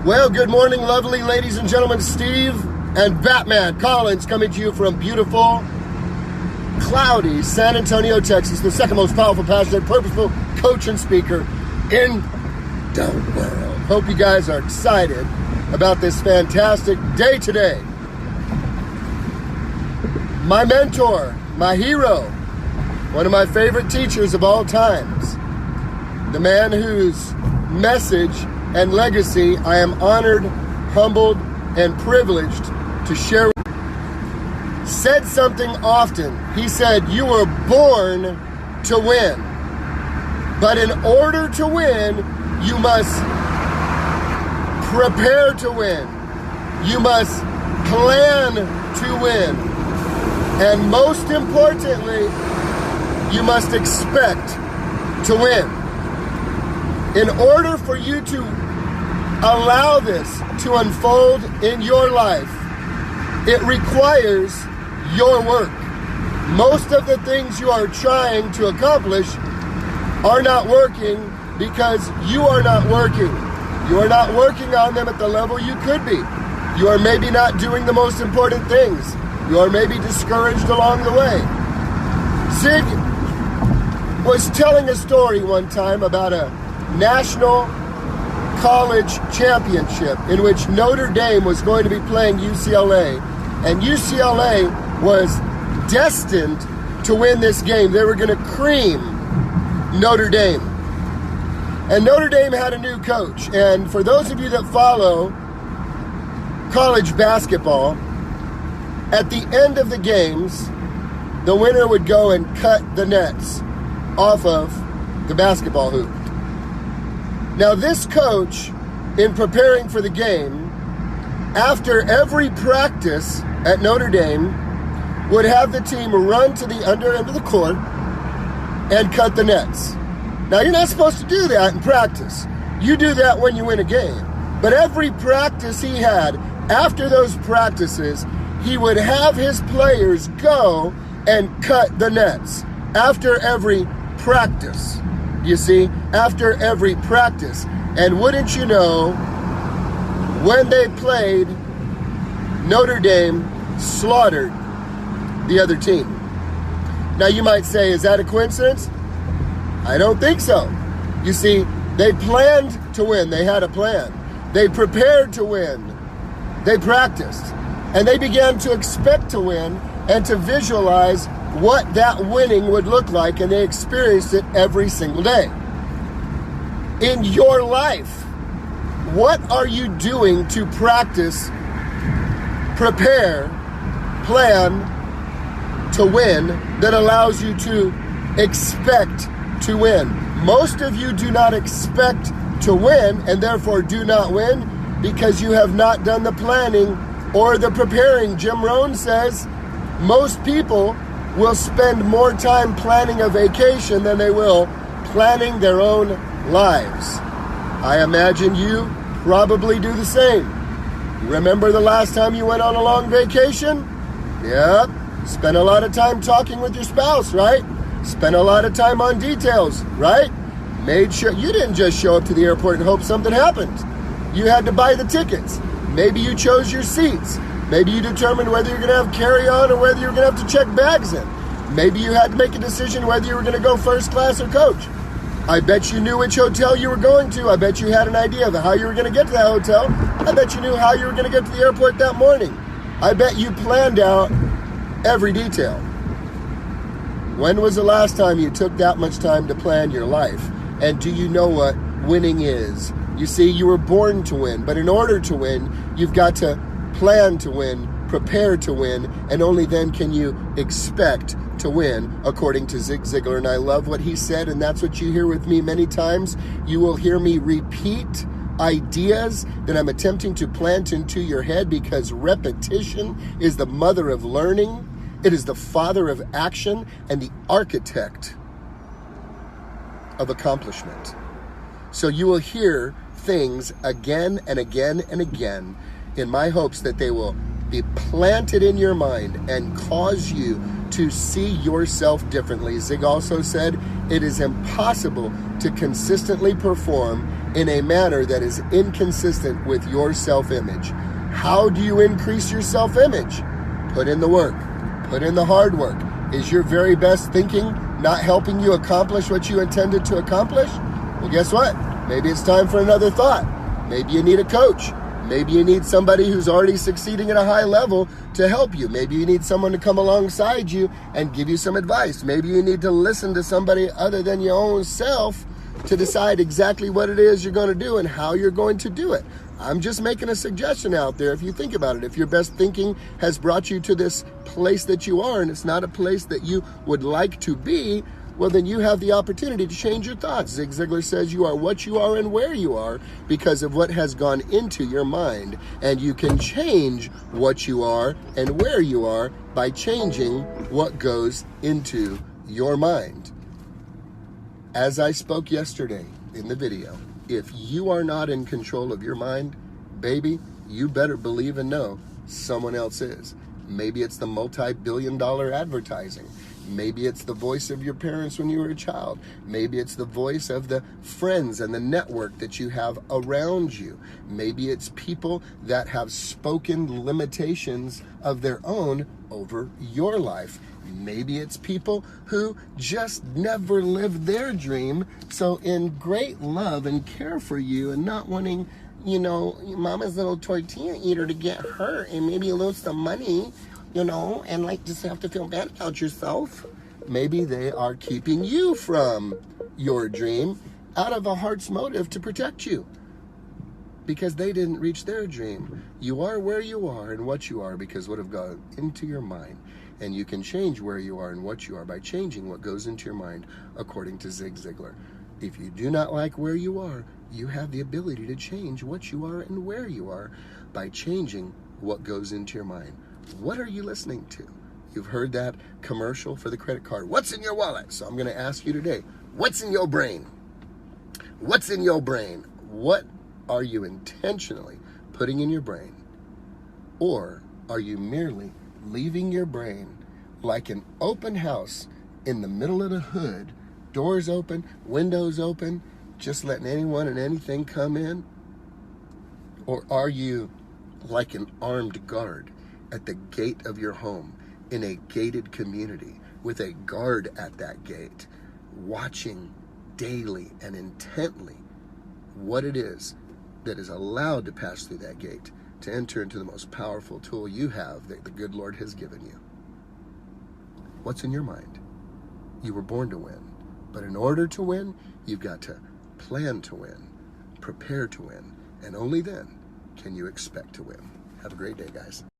Well, good morning, lovely ladies and gentlemen. Steve and Batman Collins coming to you from beautiful, cloudy San Antonio, Texas, the second most powerful, passionate, purposeful coach and speaker in the world. Hope you guys are excited about this fantastic day today. My mentor, my hero, one of my favorite teachers of all times, the man whose message and legacy I am honored, humbled, and privileged to share, said something often. He said, "You were born to win. But in order to win, you must prepare to win. You must plan to win. And most importantly, you must expect to win." In order for you to allow this to unfold in your life, it requires your work. Most of the things you are trying to accomplish are not working because you are not working. You are not working on them at the level you could be. You are maybe not doing the most important things. You are maybe discouraged along the way. Zig was telling a story one time about a national college championship in which Notre Dame was going to be playing UCLA, and UCLA was destined to win this game. They were going to cream Notre Dame. And Notre Dame had a new coach. And for those of you that follow college basketball, at the end of the games, the winner would go and cut the nets off of the basketball hoop. Now, this coach, in preparing for the game, after every practice at Notre Dame, would have the team run to the under end of the court and cut the nets. Now, you're not supposed to do that in practice. You do that when you win a game. But every practice he had, after those practices, he would have his players go and cut the nets after every practice. You see, after every practice. And wouldn't you know, when they played, Notre Dame slaughtered the other team. Now you might say, is that a coincidence? I don't think so. You see, they planned to win. They had a plan. They prepared to win. They practiced. And they began to expect to win and to visualize what that winning would look like, and they experienced it every single day. In your life, what are you doing to practice, prepare, plan to win that allows you to expect to win? Most of you do not expect to win and therefore do not win because you have not done the planning or the preparing. Jim Rohn says most people will spend more time planning a vacation than they will planning their own lives. I imagine you probably do the same. Remember the last time you went on a long vacation? Yep. Spent a lot of time talking with your spouse, right? Spent a lot of time on details, right? Made sure you didn't just show up to the airport and hope something happened. You had to buy the tickets. Maybe you chose your seats. Maybe you determined whether you're going to have carry-on or whether you're going to have to check bags in. Maybe you had to make a decision whether you were going to go first class or coach. I bet you knew which hotel you were going to. I bet you had an idea of how you were going to get to that hotel. I bet you knew how you were going to get to the airport that morning. I bet you planned out every detail. When was the last time you took that much time to plan your life? And do you know what winning is? You see, you were born to win, but in order to win, you've got to plan to win, prepare to win, and only then can you expect to win, according to Zig Ziglar. And I love what he said, and that's what you hear with me many times. You will hear me repeat ideas that I'm attempting to plant into your head because repetition is the mother of learning. It is the father of action and the architect of accomplishment. So you will hear things again and again and again in my hopes that they will be planted in your mind and cause you to see yourself differently. Zig also said it is impossible to consistently perform in a manner that is inconsistent with your self-image. How do you increase your self-image? Put in the work. Put in the hard work. Is your very best thinking not helping you accomplish what you intended to accomplish? Well, guess what? Maybe it's time for another thought. Maybe you need a coach. Maybe you need somebody who's already succeeding at a high level to help you. Maybe you need someone to come alongside you and give you some advice. Maybe you need to listen to somebody other than your own self to decide exactly what it is you're going to do and how you're going to do it. I'm just making a suggestion out there. If you think about it, if your best thinking has brought you to this place that you are and it's not a place that you would like to be, well, then you have the opportunity to change your thoughts. Zig Ziglar says you are what you are and where you are because of what has gone into your mind. And you can change what you are and where you are by changing what goes into your mind. As I spoke yesterday in the video, if you are not in control of your mind, baby, you better believe and know someone else is. Maybe it's the multi-billion-dollar advertising. Maybe it's the voice of your parents when you were a child. Maybe it's the voice of the friends and the network that you have around you. Maybe it's people that have spoken limitations of their own over your life. Maybe it's people who just never lived their dream. So in great love and care for you and not wanting, mama's little tortilla eater to get hurt and maybe lose some money, and like just have to feel bad about yourself. Maybe they are keeping you from your dream out of a heart's motive to protect you because they didn't reach their dream. You are where you are and what you are because what have gone into your mind. And you can change where you are and what you are by changing what goes into your mind, according to Zig Ziglar. If you do not like where you are, you have the ability to change what you are and where you are by changing what goes into your mind. What are you listening to? You've heard that commercial for the credit card. What's in your wallet? So I'm going to ask you today, what's in your brain? What's in your brain? What are you intentionally putting in your brain? Or are you merely leaving your brain like an open house in the middle of the hood, doors open, windows open, just letting anyone and anything come in? Or are you like an armed guard at the gate of your home in a gated community with a guard at that gate, watching daily and intently what it is that is allowed to pass through that gate to enter into the most powerful tool you have that the good Lord has given you? What's in your mind? You were born to win, but in order to win, you've got to plan to win, prepare to win, and only then can you expect to win. Have a great day, guys.